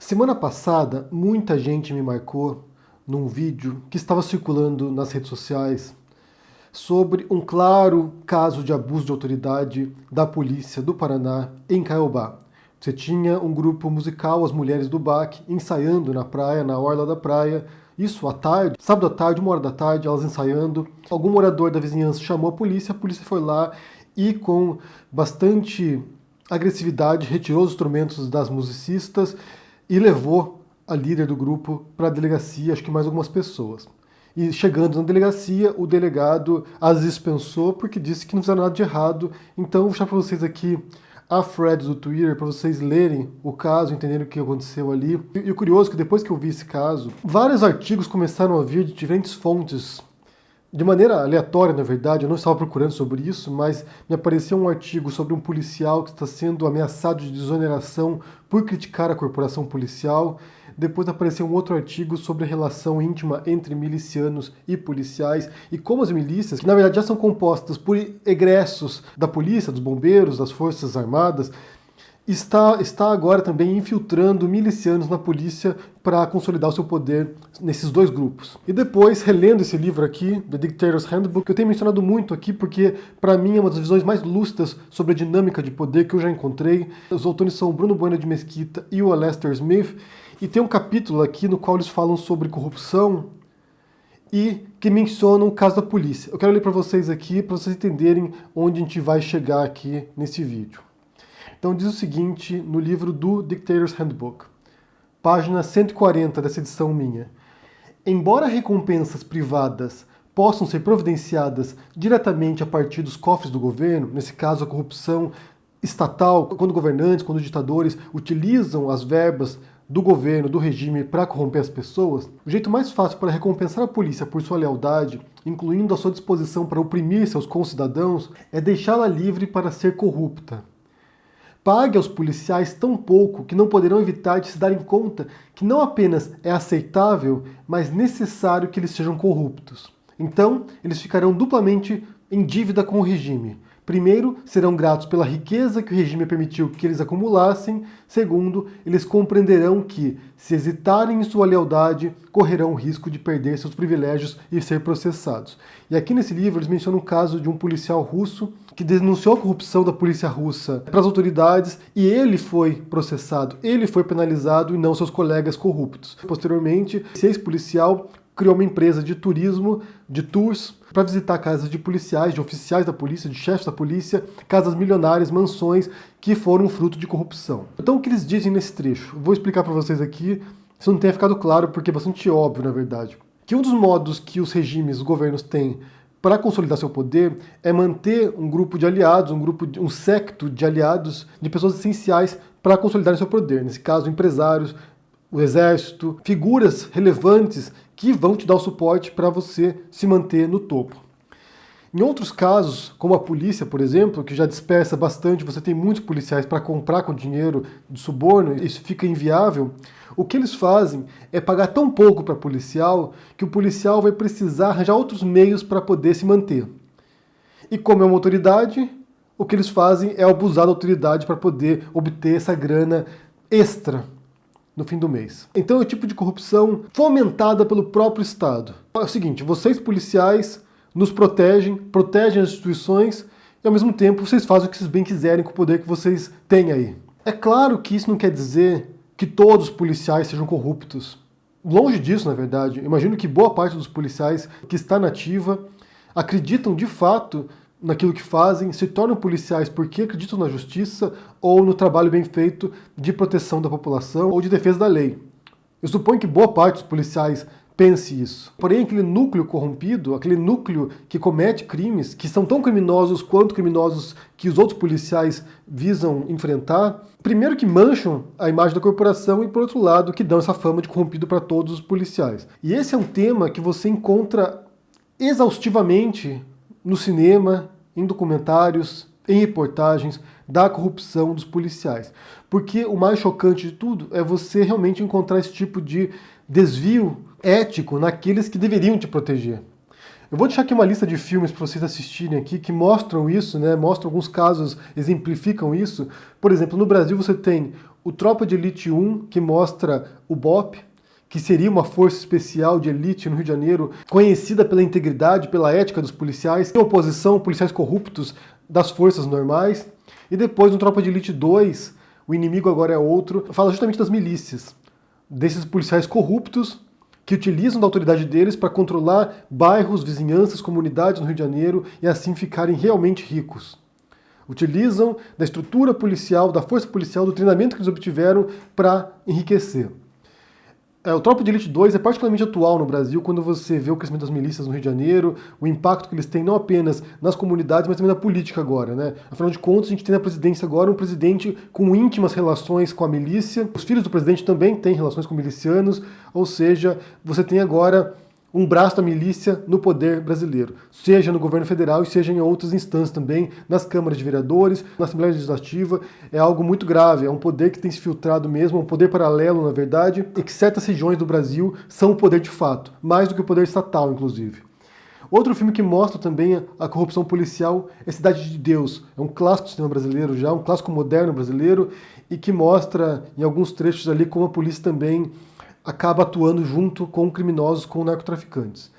Semana passada, muita gente me marcou num vídeo que estava circulando nas redes sociais sobre um claro caso de abuso de autoridade da polícia do Paraná em Caiobá. Você tinha um grupo musical, as Mulheres do Baque, ensaiando na praia, na orla da praia, isso à tarde, sábado à tarde, 1 hora da tarde, elas ensaiando. Algum morador da vizinhança chamou a polícia foi lá e com bastante agressividade retirou os instrumentos das musicistas e levou a líder do grupo para a delegacia, acho que mais algumas pessoas. E chegando na delegacia, o delegado as dispensou porque disse que não fizeram nada de errado. Então vou deixar para vocês aqui a thread do Twitter para vocês lerem o caso, entenderem o que aconteceu ali. E o curioso é que depois que eu vi esse caso, vários artigos começaram a vir de diferentes fontes, de maneira aleatória, na verdade. Eu não estava procurando sobre isso, mas me apareceu um artigo sobre um policial que está sendo ameaçado de desoneração por criticar a corporação policial. Depois apareceu um outro artigo sobre a relação íntima entre milicianos e policiais e como as milícias, que na verdade já são compostas por egressos da polícia, dos bombeiros, das forças armadas, está agora também infiltrando milicianos na polícia para consolidar o seu poder nesses dois grupos. E depois, relendo esse livro aqui, The Dictator's Handbook, que eu tenho mencionado muito aqui porque, para mim, é uma das visões mais lúcidas sobre a dinâmica de poder que eu já encontrei. Os autores são o Bruno Bueno de Mesquita e o Alastair Smith, e tem um capítulo aqui no qual eles falam sobre corrupção e que mencionam o caso da polícia. Eu quero ler para vocês aqui, para vocês entenderem onde a gente vai chegar aqui nesse vídeo. Então diz o seguinte no livro do Dictator's Handbook, página 140 dessa edição minha. Embora recompensas privadas possam ser providenciadas diretamente a partir dos cofres do governo, nesse caso a corrupção estatal, quando governantes, quando ditadores utilizam as verbas do governo, do regime, para corromper as pessoas, o jeito mais fácil para recompensar a polícia por sua lealdade, incluindo a sua disposição para oprimir seus concidadãos, é deixá-la livre para ser corrupta. Pague aos policiais tão pouco que não poderão evitar de se darem conta que não apenas é aceitável, mas necessário que eles sejam corruptos. Então, eles ficarão duplamente em dívida com o regime. Primeiro, serão gratos pela riqueza que o regime permitiu que eles acumulassem. Segundo, eles compreenderão que, se hesitarem em sua lealdade, correrão o risco de perder seus privilégios e ser processados. E aqui nesse livro eles mencionam o caso de um policial russo que denunciou a corrupção da polícia russa para as autoridades e ele foi processado, ele foi penalizado e não seus colegas corruptos. Posteriormente, esse ex-policial criou uma empresa de turismo, de tours, para visitar casas de policiais, de oficiais da polícia, de chefes da polícia, casas milionárias, mansões, que foram fruto de corrupção. Então o que eles dizem nesse trecho? Vou explicar para vocês aqui, se não tenha ficado claro, porque é bastante óbvio, na verdade. Que um dos modos que os regimes, os governos têm para consolidar seu poder é manter um grupo de aliados, um séquito de aliados, de pessoas essenciais para consolidar seu poder. Nesse caso, empresários, o exército, figuras relevantes que vão te dar o suporte para você se manter no topo. Em outros casos, como a polícia, por exemplo, que já dispersa bastante, você tem muitos policiais para comprar com dinheiro de suborno, isso fica inviável, o que eles fazem é pagar tão pouco para policial que o policial vai precisar arranjar outros meios para poder se manter. E como é uma autoridade, o que eles fazem é abusar da autoridade para poder obter essa grana extra no fim do mês. Então é o tipo de corrupção fomentada pelo próprio Estado. É o seguinte, vocês policiais nos protegem as instituições e ao mesmo tempo vocês fazem o que vocês bem quiserem com o poder que vocês têm aí. É claro que isso não quer dizer que todos os policiais sejam corruptos. Longe disso, na verdade. Imagino que boa parte dos policiais que está na ativa acreditam de fato naquilo que fazem, se tornam policiais porque acreditam na justiça ou no trabalho bem feito de proteção da população ou de defesa da lei. Eu suponho que boa parte dos policiais pense isso. Porém, aquele núcleo corrompido, aquele núcleo que comete crimes, que são tão criminosos quanto criminosos que os outros policiais visam enfrentar, primeiro que mancham a imagem da corporação e, por outro lado, que dão essa fama de corrompido para todos os policiais. E esse é um tema que você encontra exaustivamente no cinema, em documentários, em reportagens da corrupção dos policiais. Porque o mais chocante de tudo é você realmente encontrar esse tipo de desvio ético naqueles que deveriam te proteger. Eu vou deixar aqui uma lista de filmes para vocês assistirem aqui que mostram isso, né? Mostram alguns casos, exemplificam isso. Por exemplo, no Brasil você tem o Tropa de Elite 1, que mostra o BOPE, que seria uma força especial de elite no Rio de Janeiro, conhecida pela integridade, pela ética dos policiais, em oposição a policiais corruptos das forças normais. E depois no Tropa de Elite 2, o inimigo agora é outro, fala justamente das milícias, desses policiais corruptos que utilizam da autoridade deles para controlar bairros, vizinhanças, comunidades no Rio de Janeiro e assim ficarem realmente ricos. Utilizam da estrutura policial, da força policial, do treinamento que eles obtiveram para enriquecer. O Tropa de Elite 2 é particularmente atual no Brasil quando você vê o crescimento das milícias no Rio de Janeiro, o impacto que eles têm não apenas nas comunidades, mas também na política agora, né? Afinal de contas, a gente tem na presidência agora um presidente com íntimas relações com a milícia. Os filhos do presidente também têm relações com milicianos, ou seja, você tem agora um braço da milícia no poder brasileiro, seja no governo federal e seja em outras instâncias também, nas câmaras de vereadores, na Assembleia Legislativa. É algo muito grave, é um poder que tem se filtrado mesmo, um poder paralelo, na verdade, e que certas regiões do Brasil são o poder de fato, mais do que o poder estatal, inclusive. Outro filme que mostra também a corrupção policial é Cidade de Deus. É um clássico do cinema brasileiro já, um clássico moderno brasileiro, e que mostra, em alguns trechos ali, como a polícia também acaba atuando junto com criminosos, com narcotraficantes.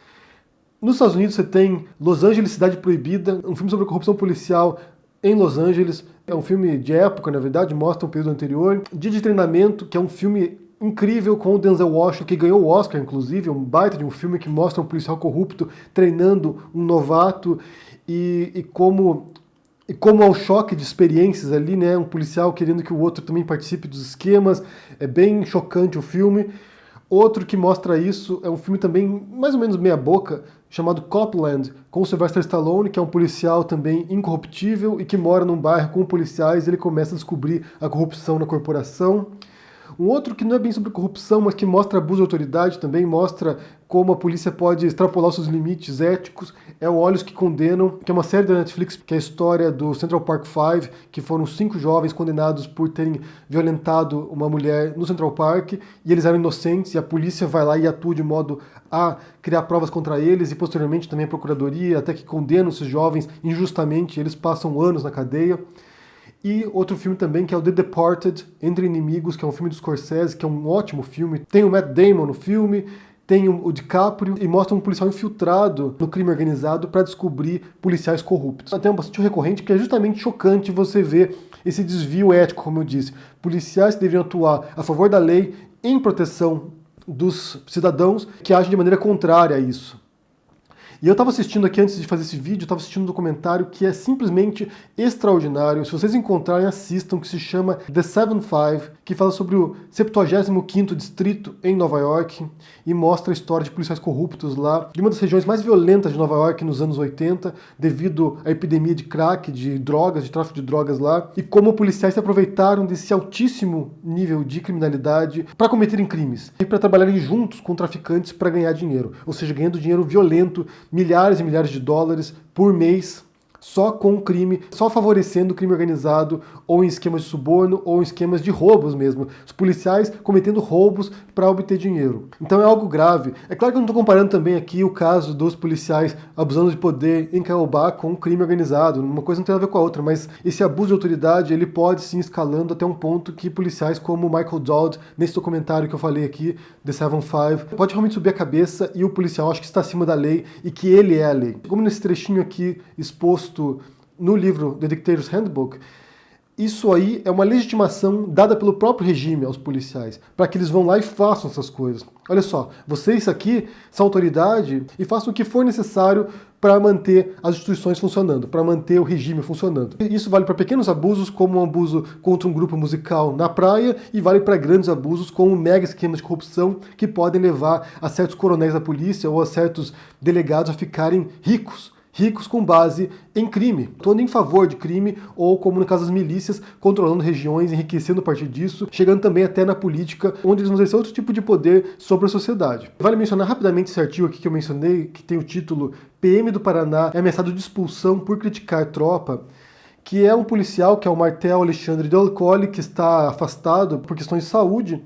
Nos Estados Unidos você tem Los Angeles, Cidade Proibida, um filme sobre corrupção policial em Los Angeles. É um filme de época, na verdade, mostra um período anterior. Dia de Treinamento, que é um filme incrível com o Denzel Washington, que ganhou o Oscar, inclusive, um baita de um filme que mostra um policial corrupto treinando um novato e como há um choque de experiências ali, né? Um policial querendo que o outro também participe dos esquemas. É bem chocante o filme. Outro que mostra isso é um filme também mais ou menos meia boca, chamado Copland, com o Sylvester Stallone, que é um policial também incorruptível e que mora num bairro com policiais e ele começa a descobrir a corrupção na corporação. Um outro que não é bem sobre corrupção, mas que mostra abuso de autoridade também, mostra como a polícia pode extrapolar os seus limites éticos, é o Olhos que Condenam, que é uma série da Netflix, que é a história do Central Park Five, que foram 5 jovens condenados por terem violentado uma mulher no Central Park, e eles eram inocentes, e a polícia vai lá e atua de modo a criar provas contra eles, e posteriormente também a procuradoria, até que condenam esses jovens injustamente, eles passam anos na cadeia. E outro filme também, que é o The Departed, Entre Inimigos, que é um filme do Scorsese, que é um ótimo filme. Tem o Matt Damon no filme, tem o DiCaprio, e mostra um policial infiltrado no crime organizado para descobrir policiais corruptos. Tem um bastante recorrente, que é justamente chocante você ver esse desvio ético, como eu disse. Policiais que deveriam atuar a favor da lei, em proteção dos cidadãos, que agem de maneira contrária a isso. E eu estava assistindo aqui, antes de fazer esse vídeo, eu estava assistindo um documentário que é simplesmente extraordinário. Se vocês encontrarem, assistam, que se chama The 75, que fala sobre o 75º distrito em Nova York e mostra a história de policiais corruptos lá, de uma das regiões mais violentas de Nova York nos anos 80, devido à epidemia de crack, de drogas, de tráfico de drogas lá, e como policiais se aproveitaram desse altíssimo nível de criminalidade para cometerem crimes e para trabalharem juntos com traficantes para ganhar dinheiro, ou seja, ganhando dinheiro violento, milhares e milhares de dólares por mês, só com o crime, só favorecendo o crime organizado, ou em esquemas de suborno, ou em esquemas de roubos mesmo. Os policiais cometendo roubos para obter dinheiro. Então é algo grave. É claro que eu não estou comparando também aqui o caso dos policiais abusando de poder em Caobá com o crime organizado. Uma coisa não tem nada a ver com a outra, mas esse abuso de autoridade, ele pode sim escalando até um ponto que policiais como Michael Dodd, nesse documentário que eu falei aqui, The 75, pode realmente subir a cabeça e o policial acha que está acima da lei e que ele é a lei. Como nesse trechinho aqui exposto no livro The Dictator's Handbook, isso aí é uma legitimação dada pelo próprio regime aos policiais, para que eles vão lá e façam essas coisas. Olha só, vocês aqui são autoridade e façam o que for necessário para manter as instituições funcionando, para manter o regime funcionando. Isso vale para pequenos abusos, como um abuso contra um grupo musical na praia, e vale para grandes abusos, como mega esquemas de corrupção que podem levar a certos coronéis da polícia ou a certos delegados a ficarem ricos com base em crime, atuando em favor de crime, ou como no caso das milícias, controlando regiões, enriquecendo a partir disso, chegando também até na política, onde eles vão exercer outro tipo de poder sobre a sociedade. Vale mencionar rapidamente esse artigo aqui que eu mencionei, que tem o título PM do Paraná é ameaçado de expulsão por criticar tropa, que é um policial, que é o Martel Alexandre de Alcoli, que está afastado por questões de saúde,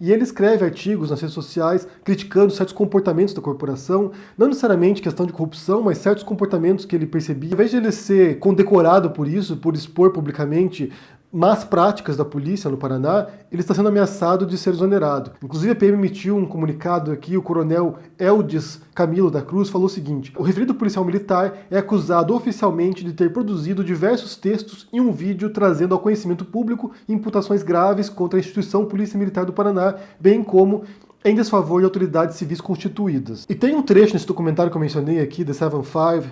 E ele escreve artigos nas redes sociais criticando certos comportamentos da corporação, não necessariamente questão de corrupção, mas certos comportamentos que ele percebia. Em vez de ele ser condecorado por isso, por expor publicamente más práticas da polícia no Paraná, ele está sendo ameaçado de ser exonerado. Inclusive a PM emitiu um comunicado aqui, o coronel Eldis Camilo da Cruz falou o seguinte: o referido policial militar é acusado oficialmente de ter produzido diversos textos e um vídeo trazendo ao conhecimento público imputações graves contra a instituição Polícia Militar do Paraná, bem como em desfavor de autoridades civis constituídas. E tem um trecho nesse documentário que eu mencionei aqui, The 7-5,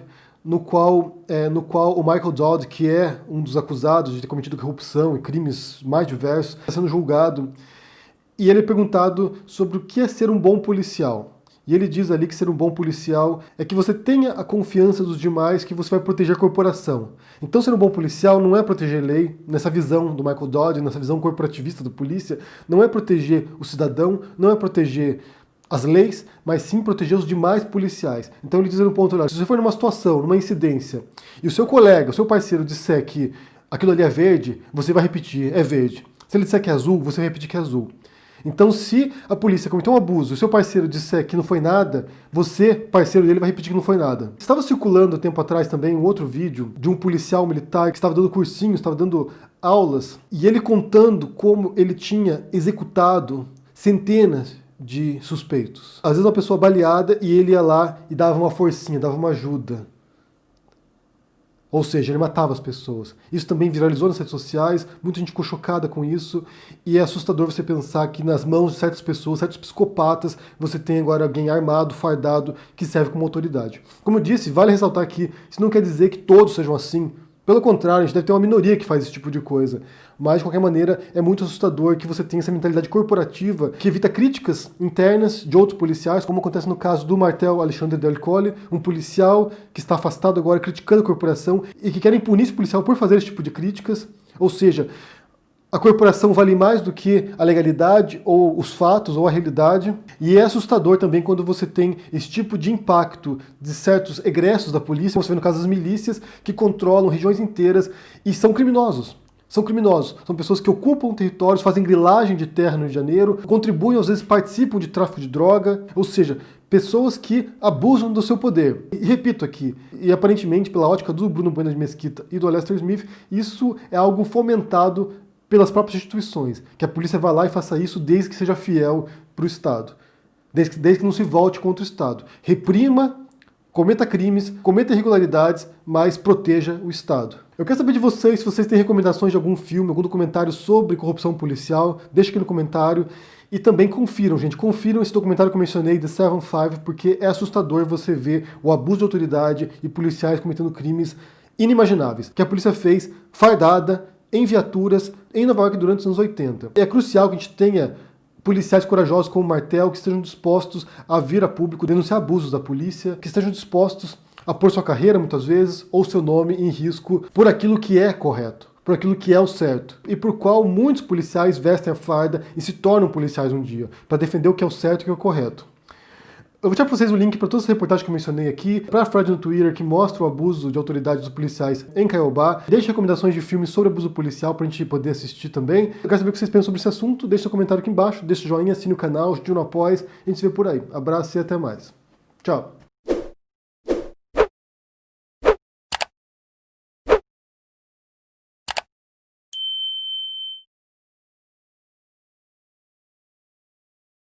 no qual o Michael Dodd, que é um dos acusados de ter cometido corrupção e crimes mais diversos, está sendo julgado. E ele é perguntado sobre o que é ser um bom policial. E ele diz ali que ser um bom policial é que você tenha a confiança dos demais, que você vai proteger a corporação. Então ser um bom policial não é proteger lei, nessa visão do Michael Dodd, nessa visão corporativista da polícia, não é proteger o cidadão, não é proteger as leis, mas sim proteger os demais policiais. Então ele diz no ponto lá, se você for numa situação, numa incidência, e o seu colega, o seu parceiro disser que aquilo ali é verde, você vai repetir, é verde. Se ele disser que é azul, você vai repetir que é azul. Então se a polícia cometeu um abuso, o seu parceiro disser que não foi nada, você, parceiro dele, vai repetir que não foi nada. Estava circulando há tempo atrás também um outro vídeo de um policial militar que estava dando cursinhos, estava dando aulas, e ele contando como ele tinha executado centenas de suspeitos. Às vezes uma pessoa baleada e ele ia lá e dava uma forcinha, dava uma ajuda. Ou seja, ele matava as pessoas. Isso também viralizou nas redes sociais, muita gente ficou chocada com isso, e é assustador você pensar que nas mãos de certas pessoas, certos psicopatas, você tem agora alguém armado, fardado, que serve como autoridade. Como eu disse, vale ressaltar aqui, isso não quer dizer que todos sejam assim. Pelo contrário, a gente deve ter uma minoria que faz esse tipo de coisa. Mas, de qualquer maneira, é muito assustador que você tenha essa mentalidade corporativa que evita críticas internas de outros policiais, como acontece no caso do Martel Alexandre Del Colle, um policial que está afastado agora criticando a corporação e que querem punir esse policial por fazer esse tipo de críticas. Ou seja, a corporação vale mais do que a legalidade, ou os fatos, ou a realidade. E é assustador também quando você tem esse tipo de impacto de certos egressos da polícia, como você vê no caso das milícias, que controlam regiões inteiras e são criminosos. São criminosos, são pessoas que ocupam territórios, fazem grilagem de terra no Rio de Janeiro, contribuem, às vezes participam de tráfico de droga, ou seja, pessoas que abusam do seu poder. E repito aqui, e aparentemente pela ótica do Bruno Bueno de Mesquita e do Lester Smith, isso é algo fomentado pelas próprias instituições, que a polícia vá lá e faça isso desde que seja fiel para o Estado, desde que não se volte contra o Estado. Reprima, cometa crimes, cometa irregularidades, mas proteja o Estado. Eu quero saber de vocês, se vocês têm recomendações de algum filme, algum documentário sobre corrupção policial, deixa aqui no comentário. E também confiram, gente, confiram esse documentário que eu mencionei, The 7-5, porque é assustador você ver o abuso de autoridade e policiais cometendo crimes inimagináveis, que a polícia fez fardada, em viaturas, em Nova York durante os anos 80. É crucial que a gente tenha policiais corajosos como o Martel, que estejam dispostos a vir a público denunciar abusos da polícia, que estejam dispostos a pôr sua carreira, muitas vezes, ou seu nome em risco por aquilo que é correto, por aquilo que é o certo, e por qual muitos policiais vestem a farda e se tornam policiais um dia, para defender o que é o certo e o que é o correto. Eu vou deixar para vocês o link para todas as reportagens que eu mencionei aqui, para a thread no Twitter que mostra o abuso de autoridades dos policiais em Caiobá. Deixe recomendações de filmes sobre abuso policial para a gente poder assistir também. Eu quero saber o que vocês pensam sobre esse assunto. Deixe seu comentário aqui embaixo, deixe o joinha, assine o canal, ajude no Apoia. A gente se vê por aí. Abraço e até mais. Tchau!